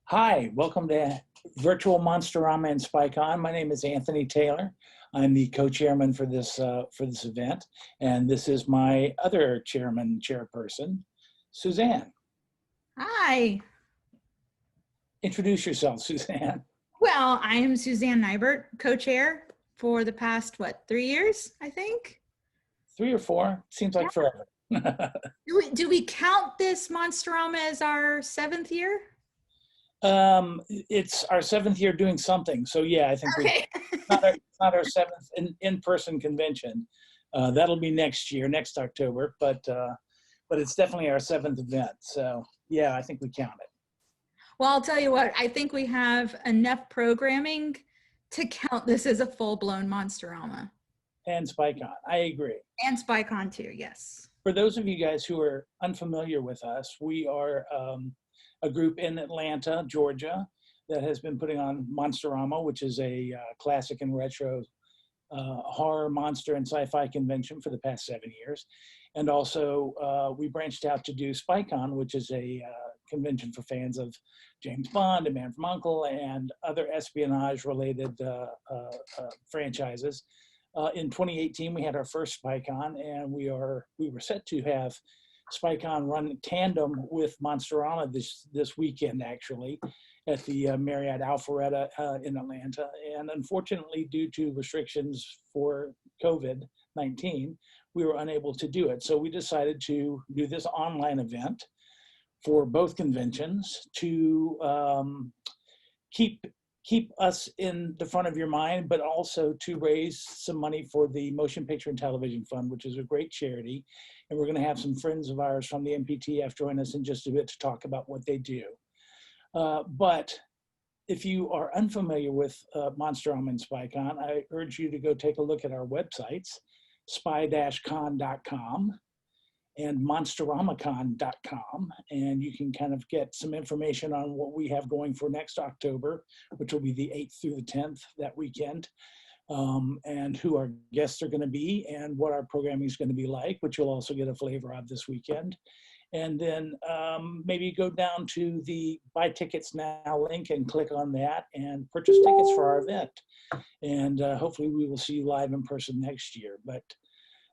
Hi, welcome to Virtual Monsterama and SpyCon. My name is Anthony Taylor. I'm the co-chairman for this event, and this is my other chairperson, Suzanne. Hi. Introduce yourself, Suzanne. Well, I am Suzanne Najbrt, co-chair for the past, 3 years, I think? 3 or 4, seems like forever. Do we count this Monsterama as our 7th year? It's our 7th year doing something, so yeah, I think Okay. it's not our 7th in-person convention. That'll be next year, next October, but it's definitely our 7th event. So yeah, I think we count it. Well, I'll tell you what, I think we have enough programming to count this as a full-blown Monsterama. And SpyCon, I agree. And SpyCon2, yes. For those of you guys who are unfamiliar with us, we are a group in Atlanta, Georgia, that has been putting on Monsterama, which is a classic and retro horror, monster, and sci-fi convention for the past 7 years. And also, we branched out to do SpyCon, which is a convention for fans of James Bond and Man from U.N.C.L.E. and other espionage-related franchises. In 2018, we had our first SpyCon, and we were set to have SpyCon run in tandem with Monsterama this weekend, actually, at the Marriott Alpharetta in Atlanta. And unfortunately, due to restrictions for COVID-19, we were unable to do it. So we decided to do this online event for both conventions to keep us in the front of your mind, but also to raise some money for the Motion Picture and Television Fund, which is a great charity. And we're going to have some friends of ours from the MPTF join us in just a bit to talk about what they do. But if you are unfamiliar with Monsterama and SpyCon, I urge you to go take a look at our websites, spy-con.com and monsteramacon.com, and you can kind of get some information on what we have going for next October, which will be the 8th through the 10th that weekend, and who our guests are going to be and what our programming is going to be like, which you'll also get a flavor of this weekend. And then maybe go down to the Buy Tickets Now link and click on that and purchase tickets for our event. And hopefully we will see you live in person next year. But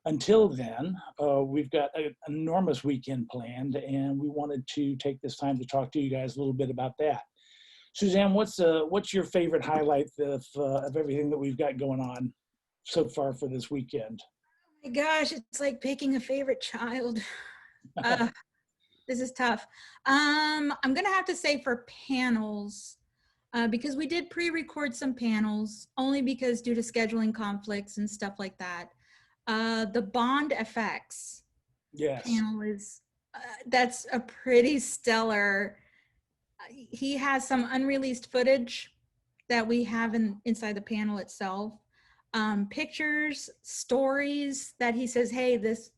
until then, we've got an enormous weekend planned, and we wanted to take this time to talk to you guys a little bit about that. Suzanne, what's your favorite highlight of everything that we've got going on so far for this weekend? Oh my gosh, it's like picking a favorite child. This is tough. I'm gonna have to say for panels, because we did pre-record some panels, only because due to scheduling conflicts and stuff like that. The Bond effects panel is, that's a pretty stellar. He has some unreleased footage that we have inside the panel itself. Pictures, stories that he says, hey, this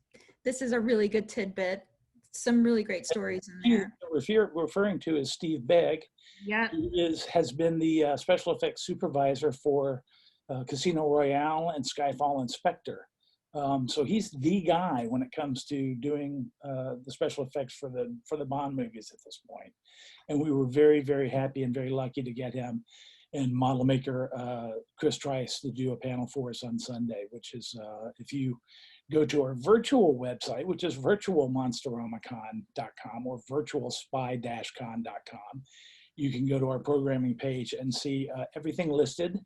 is a really good tidbit. Some really great stories in there. If you're referring to is Steve Begg, yeah, who has been the special effects supervisor for Casino Royale and Skyfall and Spectre. So he's the guy when it comes to doing the special effects for the Bond movies at this point. And we were very, very happy and very lucky to get him and model maker Chris Trice to do a panel for us on Sunday, which is, if you go to our virtual website, which is virtualmonsteramacon.com or virtualspy-con.com, you can go to our programming page and see everything listed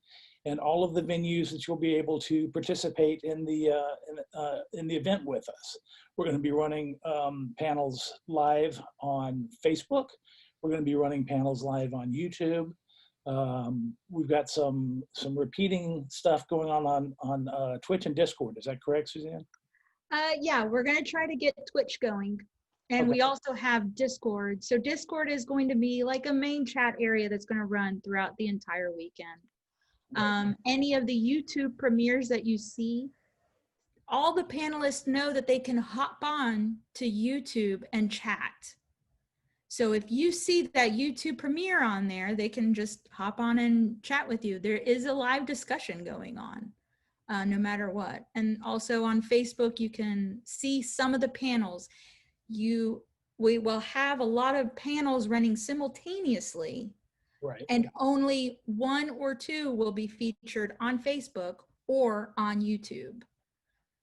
and all of the venues that you'll be able to participate in the event with us. We're going to be running panels live on Facebook. We're going to be running panels live on YouTube. We've got some repeating stuff going on Twitch and Discord. Is that correct, Suzanne? Yeah, we're going to try to get Twitch going. And okay. We also have Discord. So Discord is going to be like a main chat area that's going to run throughout the entire weekend. Any of the YouTube premieres that you see, all the panelists know that they can hop on to YouTube and chat. So if you see that YouTube premiere on there, they can just hop on and chat with you. There is a live discussion going on, no matter what. And also on Facebook, you can see some of the panels. we will have a lot of panels running simultaneously, Right. and only one or two will be featured on Facebook or on YouTube.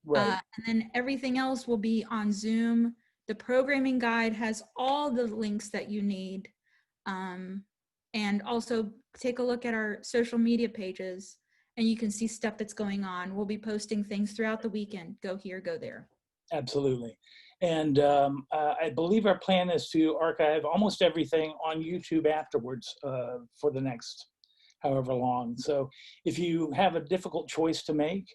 Right. And then everything else will be on Zoom. The programming guide has all the links that you need. And also take a look at our social media pages and you can see stuff that's going on. We'll be posting things throughout the weekend. Go here, go there. Absolutely. And I believe our plan is to archive almost everything on YouTube afterwards for the next however long. So if you have a difficult choice to make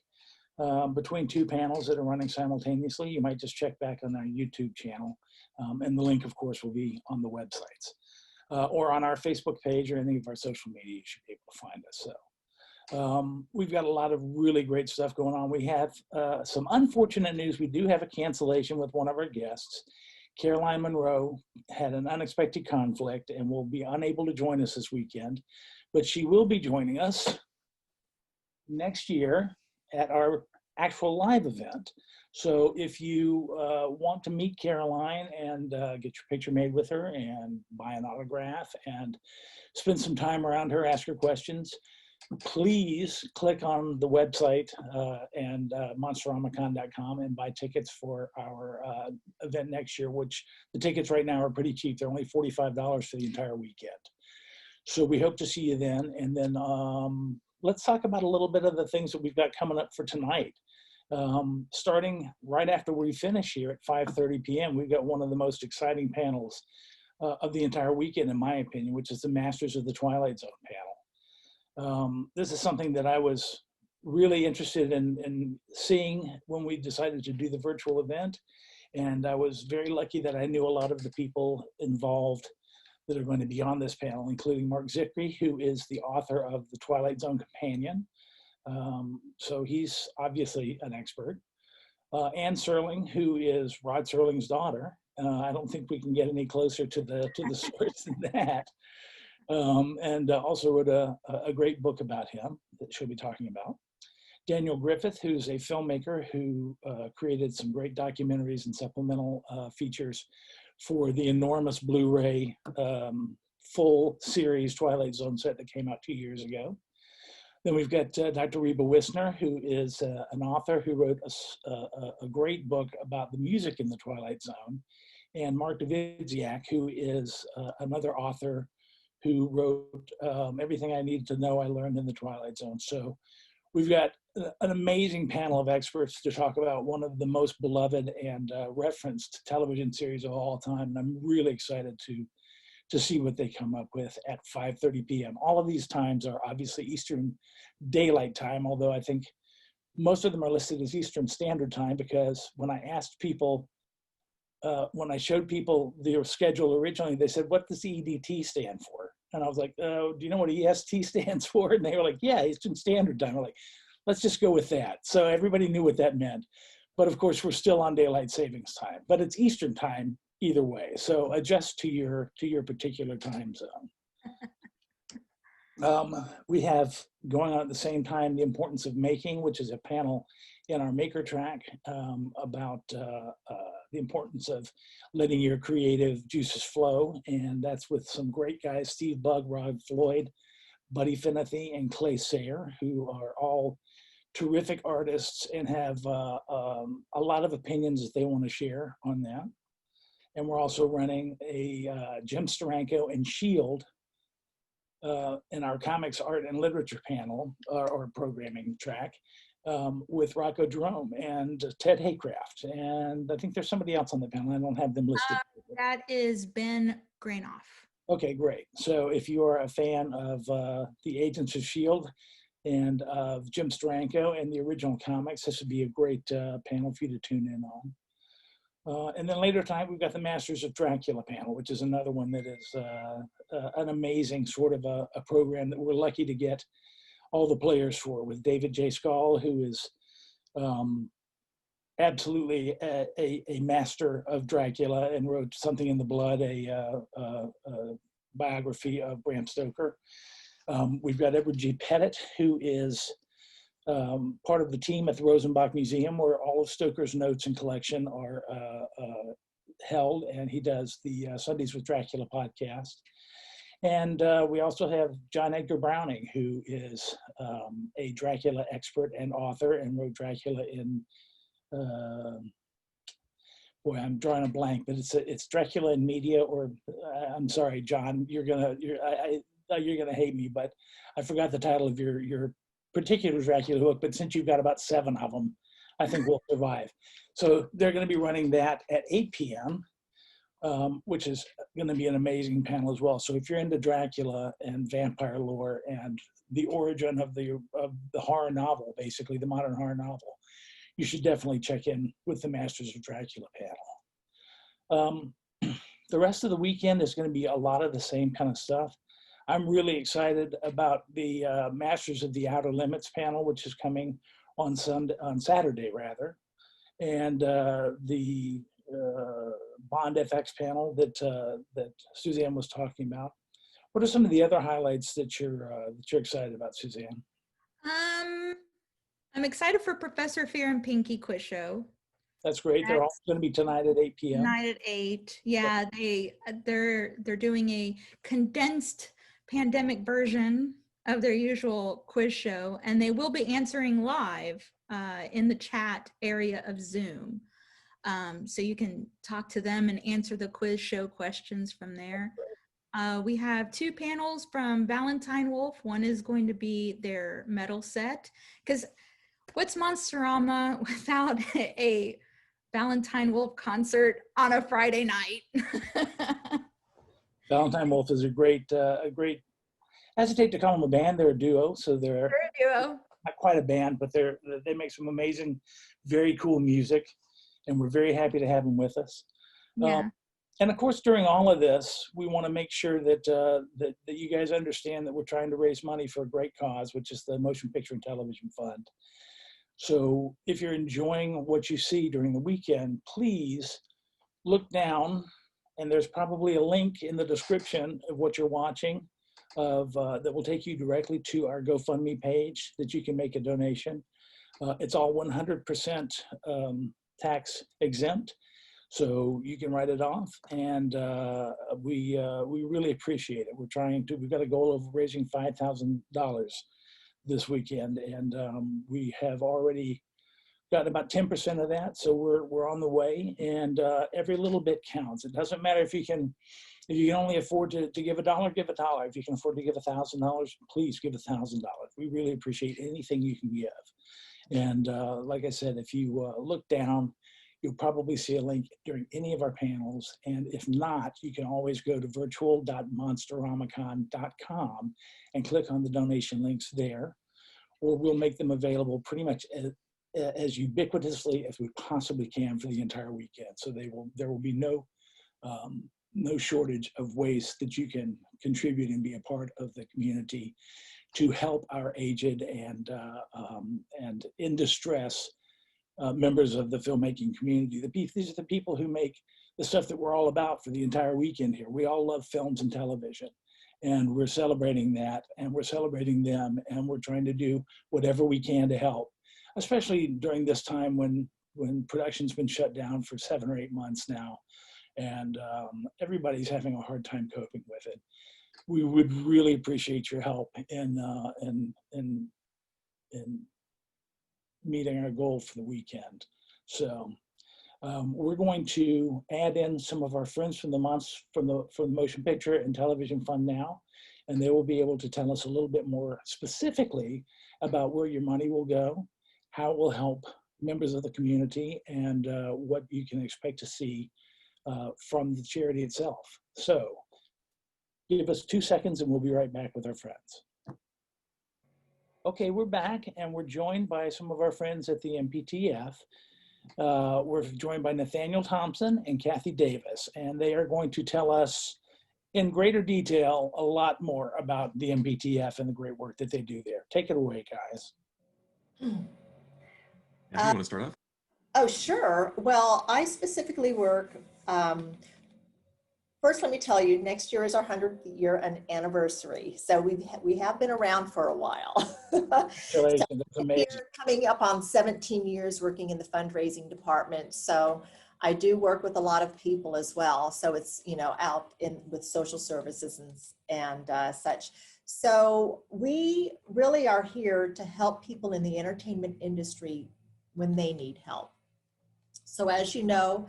between two panels that are running simultaneously, you might just check back on our YouTube channel. And the link, of course, will be on the websites or on our Facebook page or any of our social media. You should be able to find us. So. We've got a lot of really great stuff going on. We have some unfortunate news. We do have a cancellation with one of our guests. Caroline Monroe had an unexpected conflict and will be unable to join us this weekend, but she will be joining us next year at our actual live event. So if you want to meet Caroline and get your picture made with her and buy an autograph and spend some time around her, ask her questions, please click on the website and monsteramacon.com and buy tickets for our event next year, which the tickets right now are pretty cheap. They're only $45 for the entire weekend. So we hope to see you then. And then let's talk about a little bit of the things that we've got coming up for tonight. Starting right after we finish here at 5:30 p.m., we've got one of the most exciting panels of the entire weekend, in my opinion, which is the Masters of the Twilight Zone panel. This is something that I was really interested in seeing when we decided to do the virtual event. And I was very lucky that I knew a lot of the people involved that are going to be on this panel, including Mark Zickery, who is the author of the Twilight Zone Companion. So he's obviously an expert. Anne Serling, who is Rod Serling's daughter. I don't think we can get any closer to the source than that. And also wrote a great book about him that she'll be talking about. Daniel Griffith, who's a filmmaker who created some great documentaries and supplemental features for the enormous Blu-ray full series Twilight Zone set that came out 2 years ago. Then we've got Dr. Reba Wisner, who is an author who wrote a great book about the music in the Twilight Zone, and Mark Davidziak, who is another author who wrote Everything I Needed to Know I Learned in the Twilight Zone. So we've got an amazing panel of experts to talk about one of the most beloved and referenced television series of all time. And I'm really excited to see what they come up with at 5:30 p.m. All of these times are obviously Eastern Daylight Time, although I think most of them are listed as Eastern Standard Time, because when I asked people, when I showed people their schedule originally, they said, what does EDT stand for? And I was like, do you know what EST stands for? And they were like, yeah, Eastern Standard Time. I'm like, let's just go with that. So everybody knew what that meant. But of course, we're still on daylight savings time, but it's Eastern time either way. So adjust to your particular time zone. We have going on at the same time The Importance of Making, which is a panel in our Maker track about the importance of letting your creative juices flow. And that's with some great guys, Steve Bugg, Rod Floyd, Buddy Finathy, and Clay Sayer, who are all terrific artists and have a lot of opinions that they want to share on that. And we're also running a Jim Steranko and S.H.I.E.L.D. In our comics, art, and literature panel, or programming track, with Rocco Jerome and Ted Haycraft. And I think there's somebody else on the panel. I don't have them listed. That is Ben Grainoff. Okay, great. So if you are a fan of the Agents of S.H.I.E.L.D. and of Jim Steranko and the original comics, this would be a great panel for you to tune in on. And then later tonight, we've got the Masters of Dracula panel, which is another one that is an amazing sort of a program that we're lucky to get all the players for, with David J. Schall, who is absolutely a master of Dracula and wrote Something in the Blood, a biography of Bram Stoker. We've got Edward G. Pettit, who is part of the team at the Rosenbach Museum, where all of Stoker's notes and collection are held, and he does the Sundays with Dracula podcast. And we also have John Edgar Browning, who is a Dracula expert and author, and wrote Dracula in, boy, I'm drawing a blank, but it's Dracula in Media, or I'm sorry, John, you're gonna hate me, but I forgot the title of your particular Dracula book. But since you've got about 7 of them, I think we'll survive. So they're going to be running that at 8 p.m. Which is going to be an amazing panel as well. So if you're into Dracula and vampire lore and the origin of the horror novel, basically the modern horror novel, you should definitely check in with the Masters of Dracula panel. The rest of the weekend is going to be a lot of the same kind of stuff. I'm really excited about the Masters of the Outer Limits panel, which is coming on Saturday rather, and the Bond FX panel that Suzanne was talking about. What are some of the other highlights that you're excited about, Suzanne? I'm excited for Professor Fear and Pinky quiz show. That's great. They're all going to be tonight at 8 p.m. Tonight at 8. Yeah, they're doing a condensed pandemic version of their usual quiz show, and they will be answering live in the chat area of Zoom. So you can talk to them and answer the quiz show questions from there. We have 2 panels from Valentine Wolf. One is going to be their metal set, because what's Monsterama without a Valentine Wolf concert on a Friday night? Valentine Wolf is a great, I hesitate to call them a band. They're a duo, so they're a duo. Not quite a band, but they make some amazing, very cool music, and we're very happy to have them with us. Yeah. And of course, during all of this, we want to make sure that that you guys understand that we're trying to raise money for a great cause, which is the Motion Picture and Television Fund. So if you're enjoying what you see during the weekend, please look down, and there's probably a link in the description of what you're watching that will take you directly to our GoFundMe page that you can make a donation. It's all 100% tax exempt, so you can write it off, and we really appreciate it. We've got a goal of raising $5,000 this weekend, and we have already gotten about 10% of that, so we're on the way, and every little bit counts. It doesn't matter if you can only afford to give $1, give $1. If you can afford to give $1,000, please give $1,000. We really appreciate anything you can give. And like I said, if you look down, you'll probably see a link during any of our panels. And if not, you can always go to virtual.monsteramacon.com and click on the donation links there, or we'll make them available pretty much as ubiquitously as we possibly can for the entire weekend. So there will be no shortage of ways that you can contribute and be a part of the community to help our aged and in distress members of the filmmaking community. These are the people who make the stuff that we're all about for the entire weekend here. We all love films and television, and we're celebrating that, and we're celebrating them, and we're trying to do whatever we can to help, especially during this time when production's been shut down for 7 or 8 months now, and everybody's having a hard time coping with it. We would really appreciate your help in meeting our goal for the weekend. So we're going to add in some of our friends from the Motion Picture and Television Fund now, and they will be able to tell us a little bit more specifically about where your money will go, how it will help members of the community, and what you can expect to see from the charity itself. So give us 2 seconds and we'll be right back with our friends. Okay, we're back, and we're joined by some of our friends at the MPTF. We're joined by Nathaniel Thompson and Kathy Davis, and they are going to tell us in greater detail a lot more about the MPTF and the great work that they do there. Take it away, guys. You want to start off? Oh, sure. Well, I specifically work, first, let me tell you, next year is our 100th year anniversary. So we have been around for a while. So That's amazing. coming up on 17 years working in the fundraising department. So I do work with a lot of people as well. So it's, out in with social services and such. So we really are here to help people in the entertainment industry when they need help. So as you know,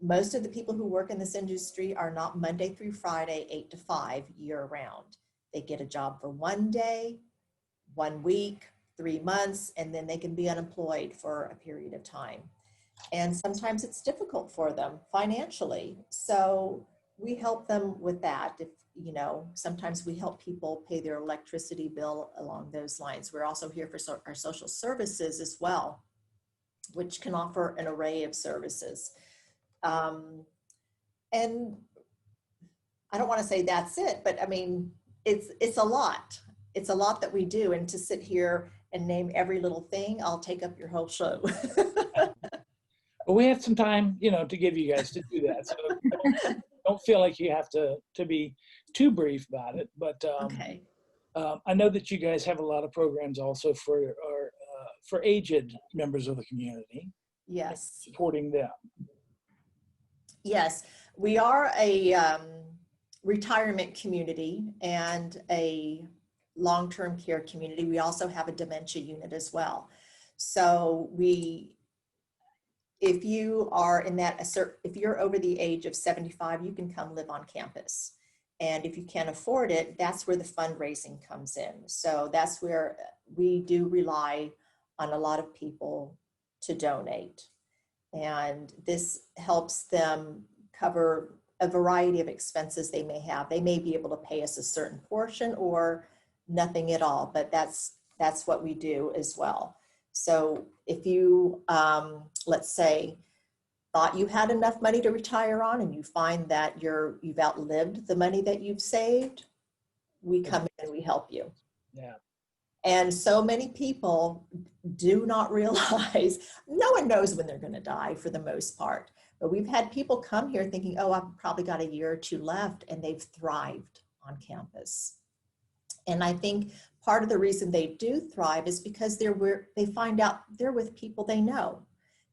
most of the people who work in this industry are not Monday through Friday, 8 to 5 year round. They get a job for one day, 1 week, 3 months, and then they can be unemployed for a period of time. And sometimes it's difficult for them financially. So we help them with that. If, sometimes we help people pay their electricity bill along those lines. We're also here for our social services as well, which can offer an array of services. And I don't want to say that's it, but I mean, it's a lot. It's a lot that we do. And to sit here and name every little thing, I'll take up your whole show. But we have some time, to give you guys to do that. So don't feel like you have to be too brief about it. But Okay. I know that you guys have a lot of programs also for aged members of the community. Yes. Supporting them. Yes, we are a retirement community and a long-term care community. We also have a dementia unit as well. So if you are if you're over the age of 75, you can come live on campus. And if you can't afford it, that's where the fundraising comes in. So that's where we do rely on a lot of people to donate. And this helps them cover a variety of expenses they may have. They may be able to pay us a certain portion or nothing at all, but that's what we do as well. So if you, let's say, thought you had enough money to retire on and you find that you've outlived the money that you've saved, we come in and we help you. Yeah. And so many people do not realize, no one knows when they're going to die for the most part. But we've had people come here thinking, oh, I've probably got a year or two left, and they've thrived on campus. And I think part of the reason they do thrive is because they find out they're with people they know.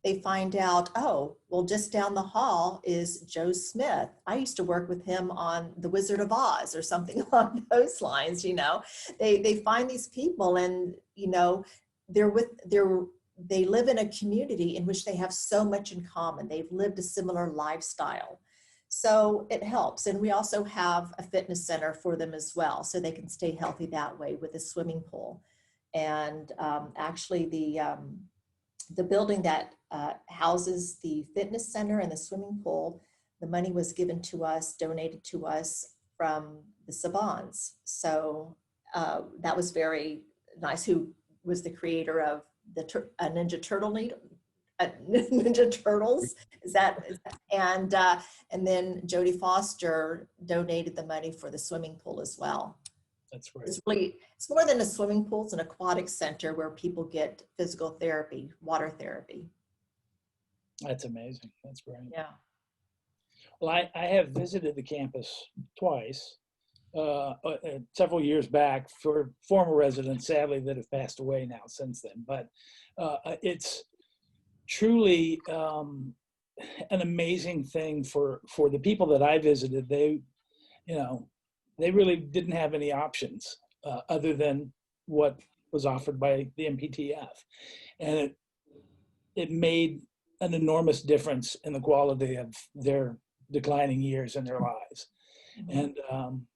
They find out, oh, well, just down the hall is Joe Smith. I used to work with him on The Wizard of Oz or something along those lines, They find these people and, they live in a community in which they have so much in common. They've lived a similar lifestyle. So it helps. And we also have a fitness center for them as well, so they can stay healthy that way with a swimming pool. And actually the building that houses the fitness center and the swimming pool, the money was given to us, donated to us from the Savans. So that was very nice. Who was the creator of the Ninja Turtles? And then Jodie Foster donated the money for the swimming pool as well. That's right. It's more than a swimming pool. It's an aquatic center where people get physical therapy, water therapy. That's amazing. That's great. Yeah. Well, I have visited the campus twice, several years back for former residents, sadly, that have passed away now since then. But it's truly an amazing thing for the people that I visited. They really didn't have any options other than what was offered by the MPTF. And it made an enormous difference in the quality of their declining years in their lives. And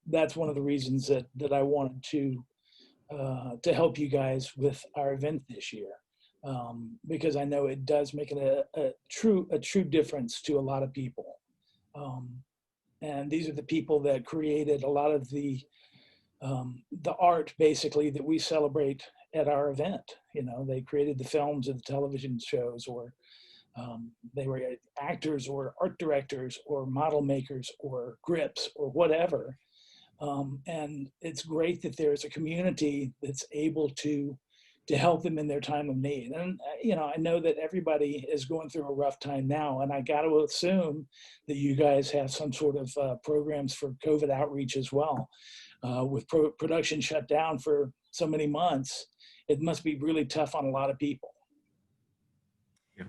that's one of the reasons that I wanted to help you guys with our event this year, because I know it does make it a true difference to a lot of people. And these are the people that created a lot of the art, basically, that we celebrate at our event. They created the films and the television shows, or they were actors or art directors or model makers or grips or whatever. And it's great that there's a community that's able to help them in their time of need. And, I know that everybody is going through a rough time now, and I got to assume that you guys have some sort of programs for COVID outreach as well. With production shut down for so many months, it must be really tough on a lot of people. Yeah.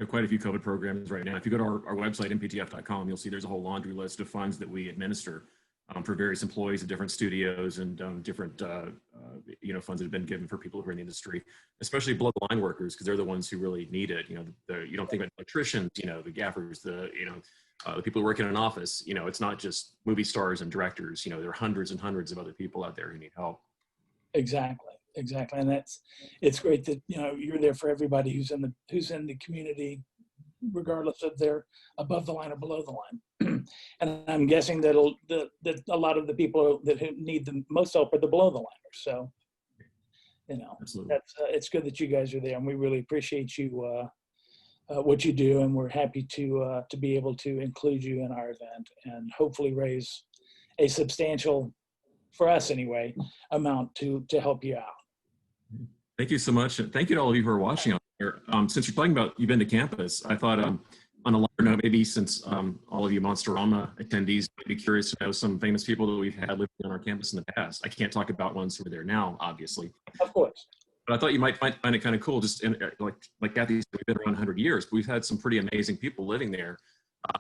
have quite a few COVID programs right now. If you go to our website, mptf.com, you'll see there's a whole laundry list of funds that we administer for various employees at different studios and different funds that have been given for people who are in the industry, especially below the line workers, because they're the ones who really need it. You know, you don't think about electricians, the gaffers, the people who work in an office. It's not just movie stars and directors. There are hundreds and hundreds of other people out there who need help. Exactly, and it's great that you're there for everybody who's in the community, regardless of they're above the line or below the line. And I'm guessing that a lot of the people that need the most help are the below the liners. So, Absolutely. it's good that you guys are there, and we really appreciate you what you do, and we're happy to be able to include you in our event and hopefully raise a substantial, for us anyway, amount to help you out. Thank you so much. And thank you to all of you who are watching out there. Since you're talking about you've been to campus, I thought on a lighter note, maybe since all of you Monsterama attendees might be curious to know some famous people that we've had living on our campus in the past. I can't talk about ones who are there now, obviously. Of course. But I thought you might find it kind of cool, just like Kathy said, we've been around 100 years, but we've had some pretty amazing people living there.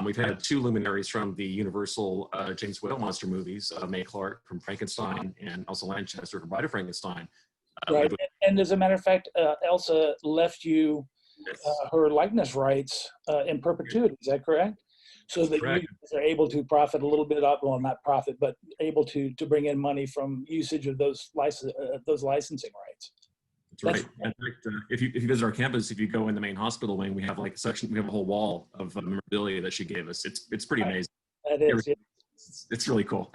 We've had two luminaries from the Universal James Whale monster movies, Mae Clark from Frankenstein and Elsa Lanchester from Bride of Frankenstein. Right, and as a matter of fact, Elsa left you her likeness rights in perpetuity. Is that correct? So that Correct. you are able to profit a little bit up, well, not profit, but able to bring in money from usage of those licensing rights. That's right. In fact, if you visit our campus, if you go in the main hospital wing, we have like a section, we have a whole wall of memorabilia that she gave us. It's pretty amazing. That is. Yeah. It's really cool.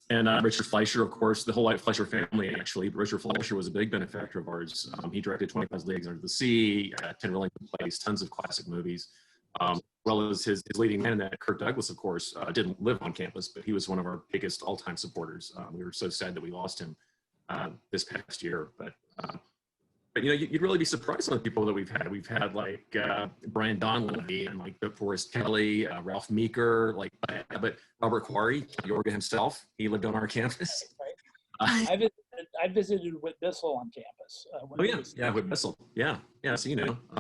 And Richard Fleischer, of course, the whole Fleischer family, actually. Richard Fleischer was a big benefactor of ours. He directed 25 Leagues Under the Sea, 10 Rillington Plays, tons of classic movies, as well as his leading man in that, Kirk Douglas, of course, didn't live on campus, but he was one of our biggest all-time supporters. We were so sad that we lost him this past year. But you'd really be surprised on the people that we've had. We've had like Brian Donlevy and like Forrest Kelly, Ralph Meeker, like but Robert Quarry, Yorga himself. He lived on our campus. Right. I visited Whit Bissell on campus. Whit Bissell. Yeah. So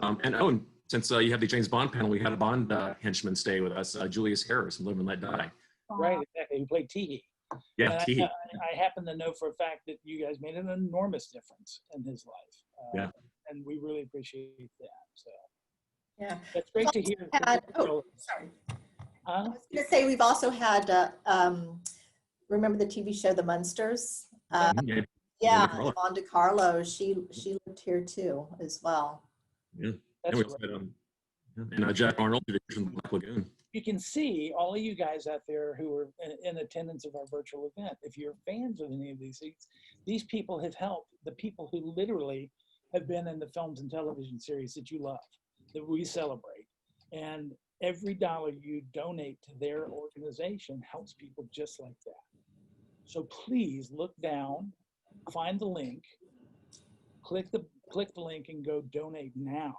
and since you have the James Bond panel, we had a Bond henchman stay with us, Julius Harris from Live and Let Die. Right, exactly. He played Teehee. Yeah, Teehee. I happen to know for a fact that you guys made an enormous difference in his life. And we really appreciate that. So yeah, that's great to hear. Sorry. I was going to say we've also had. Remember the TV show The Munsters? Yvonne DiCarlo. She lived here too as well. Yeah, and Jack Arnold from Black Lagoon. You can see all of you guys out there who are in attendance of our virtual event. If you're fans of any of these people have helped the people who literally have been in the films and television series that you love, that we celebrate. And every dollar you donate to their organization helps people just like that. So please look down, find the link, click the link and go donate now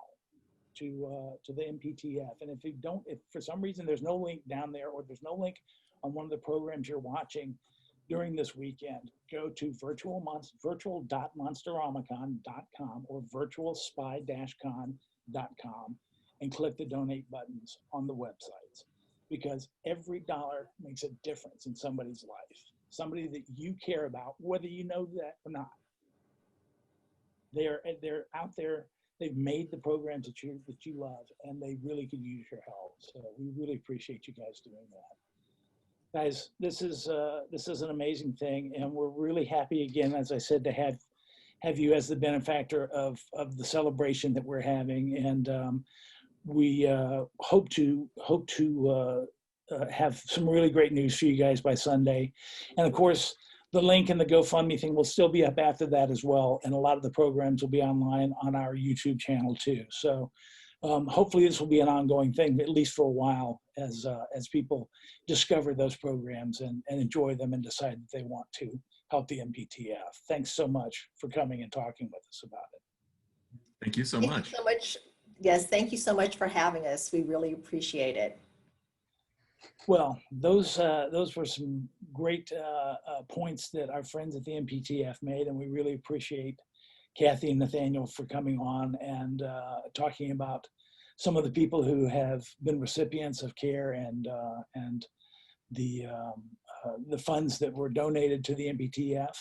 to the MPTF. And if for some reason there's no link down there, or there's no link on one of the programs you're watching during this weekend, go to virtual.monsteramacon.com or virtualspy-con.com and click the donate buttons on the websites, because every dollar makes a difference in somebody's life, somebody that you care about, whether you know that or not. They're out there. They've made the programs that you love, and they really could use your help. So we really appreciate you guys doing that. Guys, this is an amazing thing, and we're really happy again, as I said, to have you as the benefactor of the celebration that we're having, and we hope to have some really great news for you guys by Sunday, and of course, the link and the GoFundMe thing will still be up after that as well. And a lot of the programs will be online on our YouTube channel too. So hopefully this will be an ongoing thing, at least for a while, as people discover those programs and enjoy them and decide that they want to help the MPTF. Thanks so much for coming and talking with us about it. Thank you so much. Thank you so much. Yes, thank you so much for having us. We really appreciate it. Well, those were some great points that our friends at the MPTF made, and we really appreciate Kathy and Nathaniel for coming on and talking about some of the people who have been recipients of CARE and the funds that were donated to the MPTF.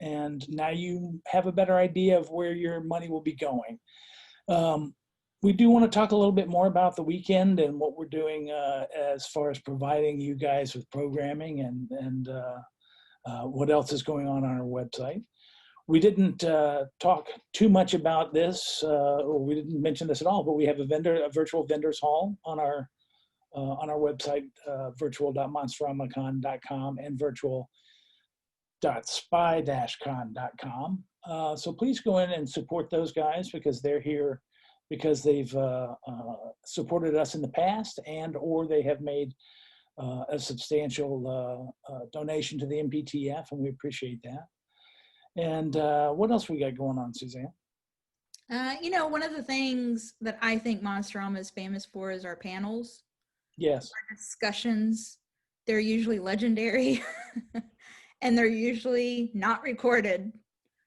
And now you have a better idea of where your money will be going. We do want to talk a little bit more about the weekend and what we're doing as far as providing you guys with programming and what else is going on our website. We didn't talk too much about this, or we didn't mention this at all, but we have a virtual vendors hall on our website, virtual.monsteramacon.com and virtual.spy-con.com. So please go in and support those guys because they're here because they've supported us in the past and or they have made a substantial donation to the MPTF, and we appreciate that. And what else we got going on, Suzanne? You know, one of the things that I think Monsterama is famous for is our panels. Yes. Our discussions. They're usually legendary and they're usually not recorded.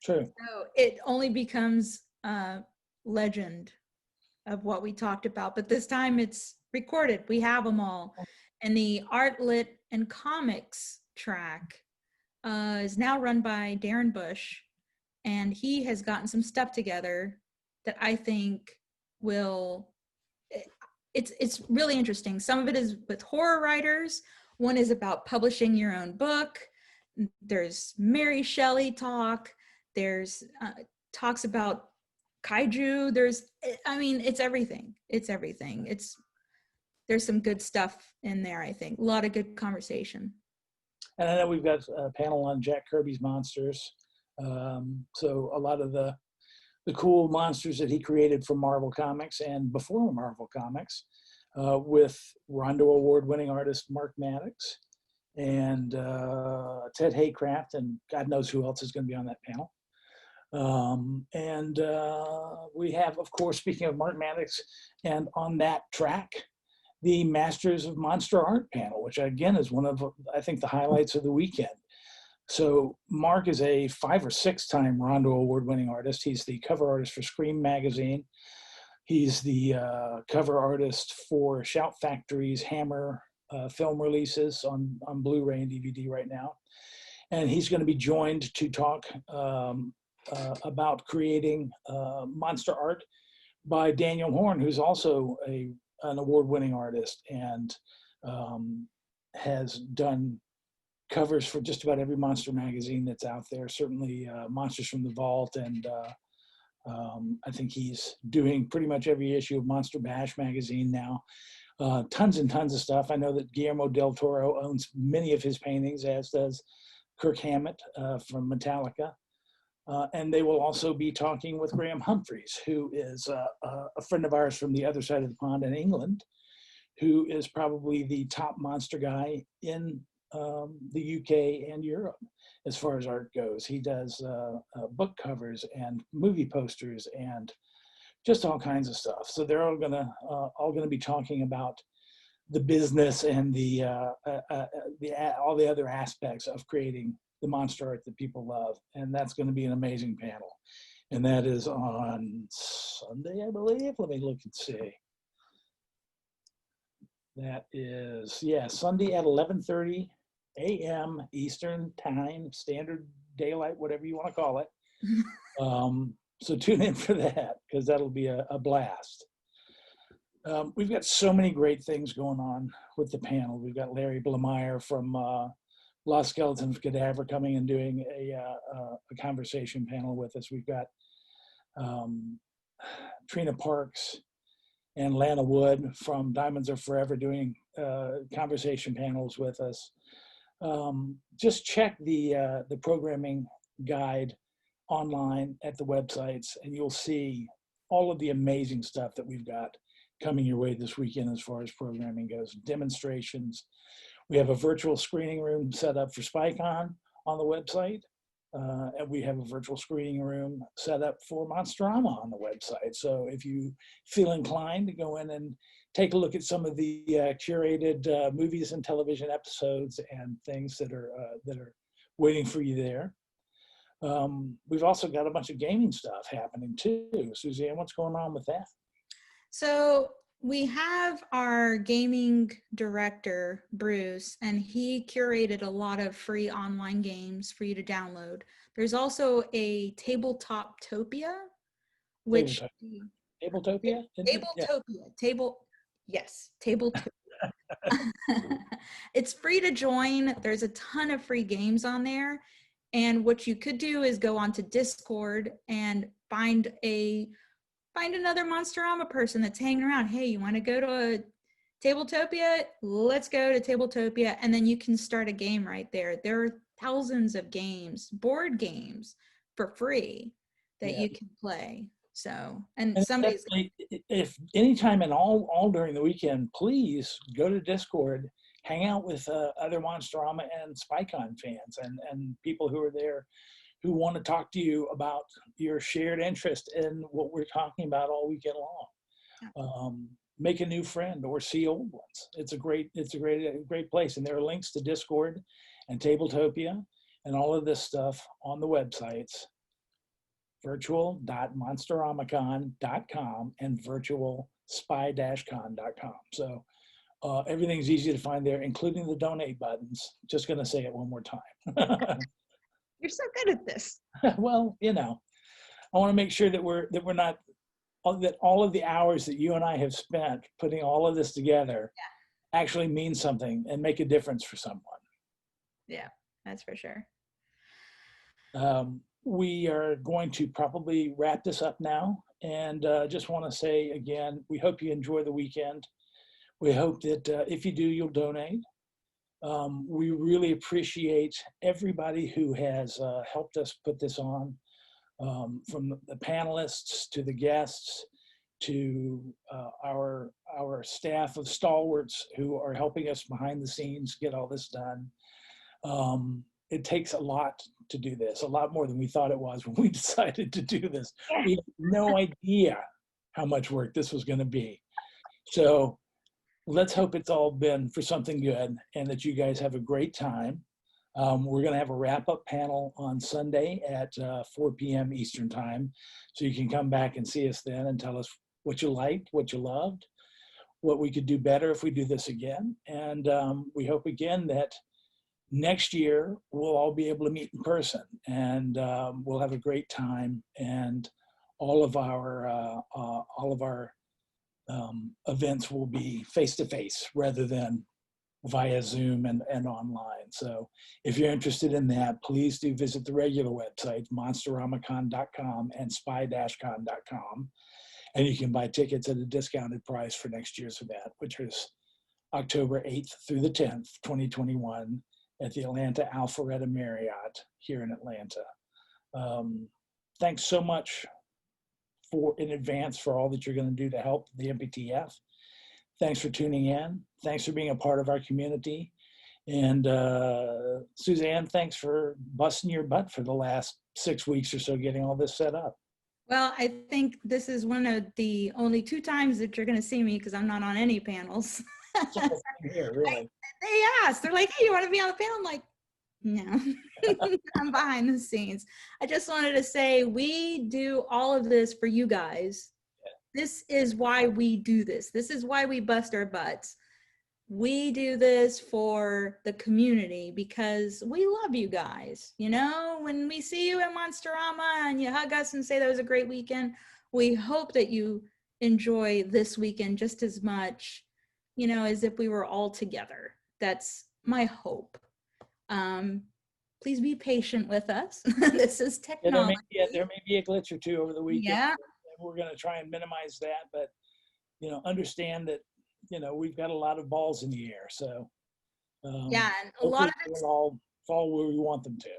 True. So it only becomes legend of what we talked about. But this time it's recorded. We have them all. And the Art, Lit, and Comics track is now run by Darren Bush, and he has gotten some stuff together that I think will, it's really interesting. Some of it is with horror writers. One is about publishing your own book. There's Mary Shelley talk. There's talks about kaiju. I mean, it's everything. It's everything. There's some good stuff in there, I think. A lot of good conversation. And I know we've got a panel on Jack Kirby's monsters. So a lot of the cool monsters that he created for Marvel Comics and before Marvel Comics with Rondo Award-winning artist Mark Maddox and Ted Haycraft, and God knows who else is going to be on that panel. And we have, of course, speaking of Mark Maddox, and on that track, the Masters of Monster Art panel, which again is one of, I think, the highlights of the weekend. So Mark is a 5 or 6 time Rondo Award-winning artist. He's the cover artist for Scream magazine. He's the cover artist for Shout Factory's Hammer film releases on Blu-ray and DVD right now. And he's going to be joined to talk about creating monster art by Daniel Horn, who's also an award-winning artist and has done covers for just about every monster magazine that's out there, certainly Monsters from the Vault, and I think he's doing pretty much every issue of Monster Bash magazine now. Tons and tons of stuff. I know that Guillermo del Toro owns many of his paintings, as does Kirk Hammett from Metallica. And they will also be talking with Graham Humphreys, who is a friend of ours from the other side of the pond in England, who is probably the top monster guy in the UK and Europe as far as art goes. He does book covers and movie posters and just all kinds of stuff. So they're all gonna be talking about the business and the all the other aspects of creating the monster art that people love, and that's going to be an amazing panel. And that is on Sunday, I believe. Let me look and see. That is, yeah, Sunday at 11:30 a.m. Eastern Time, Standard Daylight, whatever you want to call it. So tune in for that, because that'll be a blast. We've got so many great things going on with the panel. We've got Larry Blameyer from Lost Skeletons Cadaver coming and doing a conversation panel with us. We've got Trina Parks and Lana Wood from Diamonds Are Forever doing conversation panels with us. Just check the programming guide online at the websites, and you'll see all of the amazing stuff that we've got coming your way this weekend as far as programming goes. Demonstrations. We have a virtual screening room set up for SpyCon on the website. And we have a virtual screening room set up for Monsterama on the website. So if you feel inclined to go in and take a look at some of the curated movies and television episodes and things that are waiting for you there. We've also got a bunch of gaming stuff happening too. Suzanne, what's going on with that? So we have our gaming director, Bruce, and he curated a lot of free online games for you to download. There's also a Tabletoptopia, which Tabletopia? Yes, Tabletopia. It's free to join. There's a ton of free games on there. And what you could do is go onto Discord and find another Monsterama person that's hanging around. Hey, you want to go to a Tabletopia? Let's go to Tabletopia. And then you can start a game right there. There are thousands of games, board games for free that you can play. So, and somebody's, if anytime and all during the weekend, please go to Discord, hang out with other Monsterama and SpyCon fans and people who are there who want to talk to you about your shared interest in what we're talking about all weekend long. Make a new friend or see old ones. It's a great place. And there are links to Discord and Tabletopia and all of this stuff on the websites, virtual.monsteramacon.com and virtual-spy-con.com. So everything's easy to find there, including the donate buttons. Just going to say it one more time. you're so good at this. Well, I want to make sure that that all of the hours that you and I have spent putting all of this together actually means something and make a difference for someone. Yeah, that's for sure. We are going to probably wrap this up now, and just want to say again, we hope you enjoy the weekend. We hope that if you do, you'll donate. We really appreciate everybody who has helped us put this on, from the panelists to the guests to our staff of stalwarts who are helping us behind the scenes get all this done. It takes a lot to do this, a lot more than we thought it was when we decided to do this. We had no idea how much work this was going to be. So let's hope it's all been for something good and that you guys have a great time. We're going to have a wrap-up panel on Sunday at 4 p.m. Eastern time. So you can come back and see us then and tell us what you liked, what you loved, what we could do better if we do this again. And we hope again that next year we'll all be able to meet in person, and we'll have a great time, and all of our events will be face-to-face rather than via Zoom and online. So if you're interested in that, please do visit the regular websites, monsteramacon.com and spy-con.com. And you can buy tickets at a discounted price for next year's event, which is October 8th through the 10th, 2021 at the Atlanta Alpharetta Marriott here in Atlanta. Thanks so much in advance for all that you're going to do to help the MPTF. Thanks for tuning in. Thanks for being a part of our community. And Suzanne, thanks for busting your butt for the last 6 weeks or so getting all this set up. Well, I think this is one of the only 2 times that you're going to see me because I'm not on any panels. Here, really. They asked, they're like, hey, you want to be on the panel? I'm like, no, I'm behind the scenes. I just wanted to say we do all of this for you guys. This is why we do this. This is why we bust our butts. We do this for the community because we love you guys. When we see you at Monsterama and you hug us and say that was a great weekend, we hope that you enjoy this weekend just as much, as if we were all together. That's my hope. Please be patient with us. This is technology. There may be a glitch or two over the weekend. Yeah. We're going to try and minimize that, but understand that we've got a lot of balls in the air. So yeah, and a lot of it's all fall where we want them to.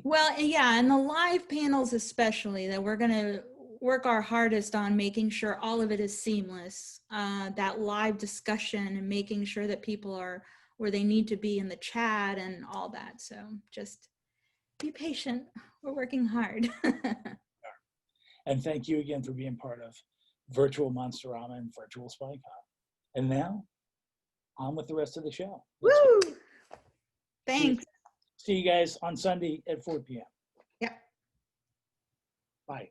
Well, yeah, and the live panels especially, that we're going to work our hardest on making sure all of it is seamless. That live discussion and making sure that people are where they need to be in the chat and all that. So just be patient. We're working hard. And thank you again for being part of Virtual Monsterama and Virtual SpyCon. And now, on with the rest of the show. Woo! Thanks. See you guys on Sunday at 4 p.m. Yep. Bye.